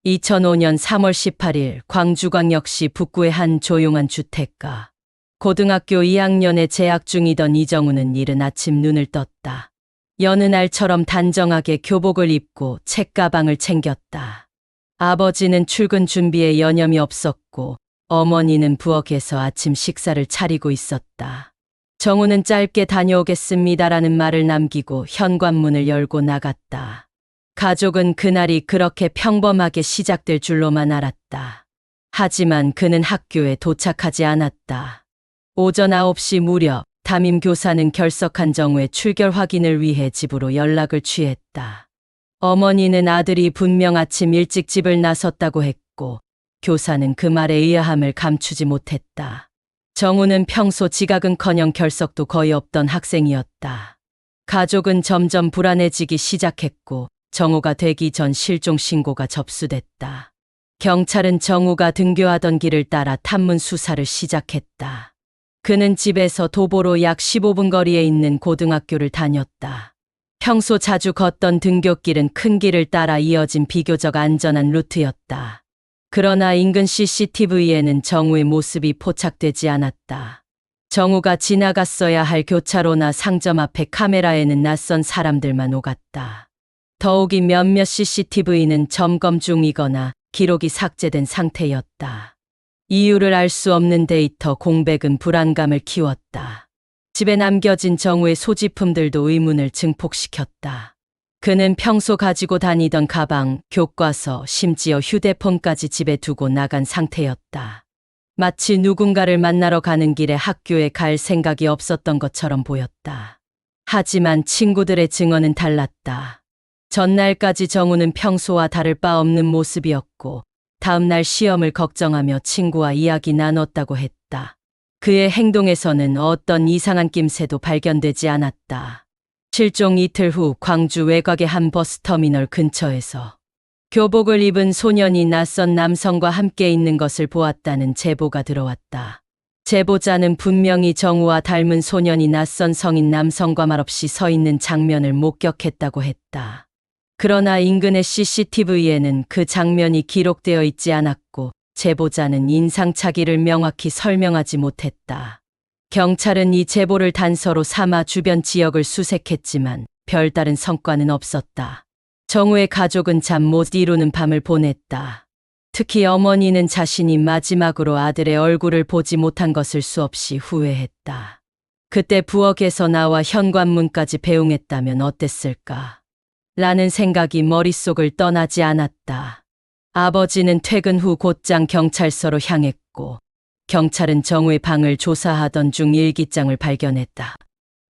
2005년 3월 18일 광주광역시 북구의 한 조용한 주택가. 고등학교 2학년에 재학 중이던 이정우는 이른 아침 눈을 떴다. 여느 날처럼 단정하게 교복을 입고 책가방을 챙겼다. 아버지는 출근 준비에 여념이 없었고 어머니는 부엌에서 아침 식사를 차리고 있었다. 정우는 짧게 다녀오겠습니다라는 말을 남기고 현관문을 열고 나갔다. 가족은 그날이 그렇게 평범하게 시작될 줄로만 알았다. 하지만 그는 학교에 도착하지 않았다. 오전 9시 무렵 담임 교사는 결석한 정우의 출결 확인을 위해 집으로 연락을 취했다. 어머니는 아들이 분명 아침 일찍 집을 나섰다고 했고 교사는 그 말에 의아함을 감추지 못했다. 정우는 평소 지각은커녕 결석도 거의 없던 학생이었다. 가족은 점점 불안해지기 시작했고 정우가 되기 전 실종 신고가 접수됐다. 경찰은 정우가 등교하던 길을 따라 탐문 수사를 시작했다. 그는 집에서 도보로 약 15분 거리에 있는 고등학교를 다녔다. 평소 자주 걷던 등교길은 큰 길을 따라 이어진 비교적 안전한 루트였다. 그러나 인근 CCTV에는 정우의 모습이 포착되지 않았다. 정우가 지나갔어야 할 교차로나 상점 앞의 카메라에는 낯선 사람들만 오갔다. 더욱이 몇몇 CCTV는 점검 중이거나 기록이 삭제된 상태였다. 이유를 알 수 없는 데이터 공백은 불안감을 키웠다. 집에 남겨진 정우의 소지품들도 의문을 증폭시켰다. 그는 평소 가지고 다니던 가방, 교과서, 심지어 휴대폰까지 집에 두고 나간 상태였다. 마치 누군가를 만나러 가는 길에 학교에 갈 생각이 없었던 것처럼 보였다. 하지만 친구들의 증언은 달랐다. 전날까지 정우는 평소와 다를 바 없는 모습이었고 다음날 시험을 걱정하며 친구와 이야기 나눴다고 했다. 그의 행동에서는 어떤 이상한 낌새도 발견되지 않았다. 실종 이틀 후 광주 외곽의 한 버스터미널 근처에서 교복을 입은 소년이 낯선 남성과 함께 있는 것을 보았다는 제보가 들어왔다. 제보자는 분명히 정우와 닮은 소년이 낯선 성인 남성과 말없이 서 있는 장면을 목격했다고 했다. 그러나 인근의 CCTV에는 그 장면이 기록되어 있지 않았고 제보자는 인상착의를 명확히 설명하지 못했다. 경찰은 이 제보를 단서로 삼아 주변 지역을 수색했지만 별다른 성과는 없었다. 정우의 가족은 잠 못 이루는 밤을 보냈다. 특히 어머니는 자신이 마지막으로 아들의 얼굴을 보지 못한 것을 수없이 후회했다. 그때 부엌에서 나와 현관문까지 배웅했다면 어땠을까? 라는 생각이 머릿속을 떠나지 않았다. 아버지는 퇴근 후 곧장 경찰서로 향했고 경찰은 정우의 방을 조사하던 중 일기장을 발견했다.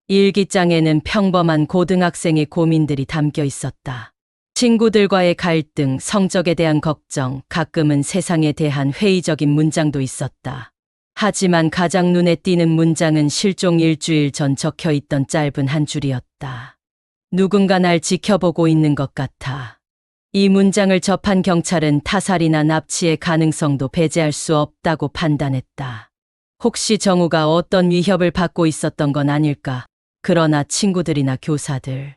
일기장에는 평범한 고등학생의 고민들이 담겨 있었다. 친구들과의 갈등, 성적에 대한 걱정, 가끔은 세상에 대한 회의적인 문장도 있었다. 하지만 가장 눈에 띄는 문장은 실종 일주일 전 적혀 있던 짧은 한 줄이었다. 누군가 날 지켜보고 있는 것 같아. 이 문장을 접한 경찰은 타살이나 납치의 가능성도 배제할 수 없다고 판단했다. 혹시 정우가 어떤 위협을 받고 있었던 건 아닐까? 그러나 친구들이나 교사들,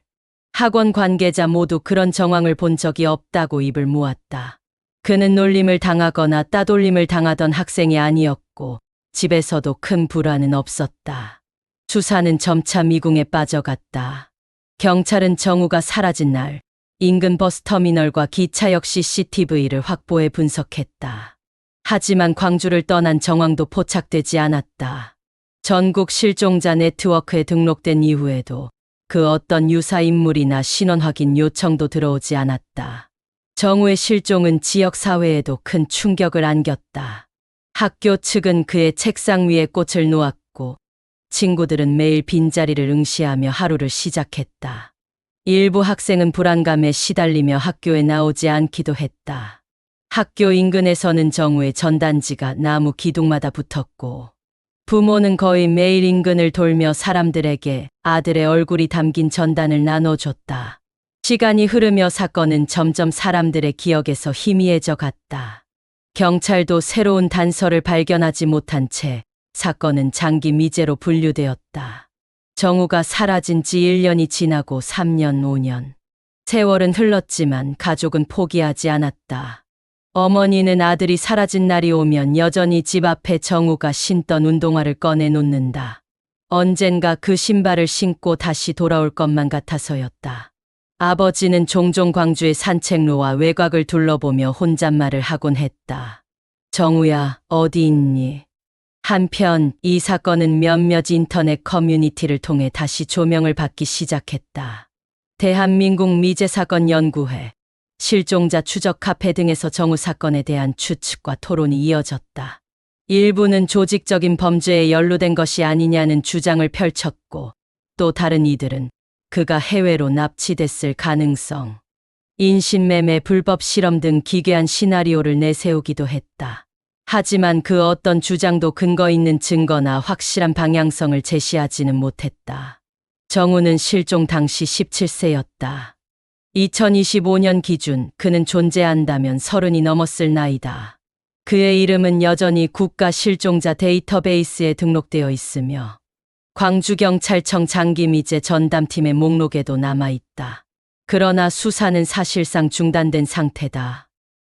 학원 관계자 모두 그런 정황을 본 적이 없다고 입을 모았다. 그는 놀림을 당하거나 따돌림을 당하던 학생이 아니었고 집에서도 큰 불화는 없었다. 수사는 점차 미궁에 빠져갔다. 경찰은 정우가 사라진 날 인근 버스터미널과 기차역 CCTV를 확보해 분석했다. 하지만 광주를 떠난 정황도 포착되지 않았다. 전국 실종자 네트워크에 등록된 이후에도 그 어떤 유사 인물이나 신원 확인 요청도 들어오지 않았다. 정우의 실종은 지역 사회에도 큰 충격을 안겼다. 학교 측은 그의 책상 위에 꽃을 놓았고 친구들은 매일 빈자리를 응시하며 하루를 시작했다. 일부 학생은 불안감에 시달리며 학교에 나오지 않기도 했다. 학교 인근에서는 정우의 전단지가 나무 기둥마다 붙었고 부모는 거의 매일 인근을 돌며 사람들에게 아들의 얼굴이 담긴 전단을 나눠줬다. 시간이 흐르며 사건은 점점 사람들의 기억에서 희미해져 갔다. 경찰도 새로운 단서를 발견하지 못한 채 사건은 장기 미제로 분류되었다. 정우가 사라진 지 1년이 지나고 3년, 5년. 세월은 흘렀지만 가족은 포기하지 않았다. 어머니는 아들이 사라진 날이 오면 여전히 집 앞에 정우가 신던 운동화를 꺼내 놓는다. 언젠가 그 신발을 신고 다시 돌아올 것만 같아서였다. 아버지는 종종 광주의 산책로와 외곽을 둘러보며 혼잣말을 하곤 했다. 정우야, 어디 있니? 한편 이 사건은 몇몇 인터넷 커뮤니티를 통해 다시 조명을 받기 시작했다. 대한민국 미제사건연구회, 실종자 추적 카페 등에서 정우 사건에 대한 추측과 토론이 이어졌다. 일부는 조직적인 범죄에 연루된 것이 아니냐는 주장을 펼쳤고, 또 다른 이들은 그가 해외로 납치됐을 가능성, 인신매매 불법 실험 등 기괴한 시나리오를 내세우기도 했다. 하지만 그 어떤 주장도 근거 있는 증거나 확실한 방향성을 제시하지는 못했다. 정우는 실종 당시 17세였다. 2025년 기준 그는 존재한다면 30이 넘었을 나이다. 그의 이름은 여전히 국가 실종자 데이터베이스에 등록되어 있으며 광주경찰청 장기미제 전담팀의 목록에도 남아있다. 그러나 수사는 사실상 중단된 상태다.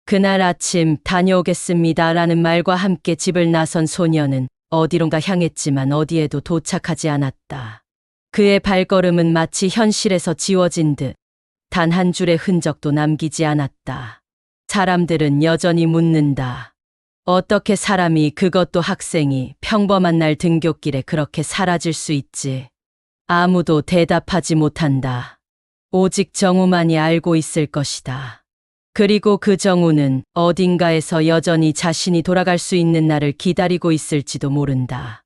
그날 아침 다녀오겠습니다라는 말과 함께 집을 나선 소녀는 어디론가 향했지만 어디에도 도착하지 않았다. 그의 발걸음은 마치 현실에서 지워진 듯 단 한 줄의 흔적도 남기지 않았다. 사람들은 여전히 묻는다. 어떻게 사람이, 그것도 학생이 평범한 날 등굣길에 그렇게 사라질 수 있지? 아무도 대답하지 못한다. 오직 정우만이 알고 있을 것이다. 그리고 그 정우는 어딘가에서 여전히 자신이 돌아갈 수 있는 날을 기다리고 있을지도 모른다.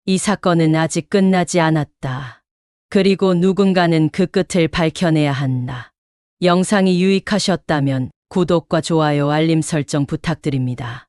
이 사건은 아직 끝나지 않았다. 그리고 누군가는 그 끝을 밝혀내야 한다. 영상이 유익하셨다면 구독과 좋아요, 알림 설정 부탁드립니다.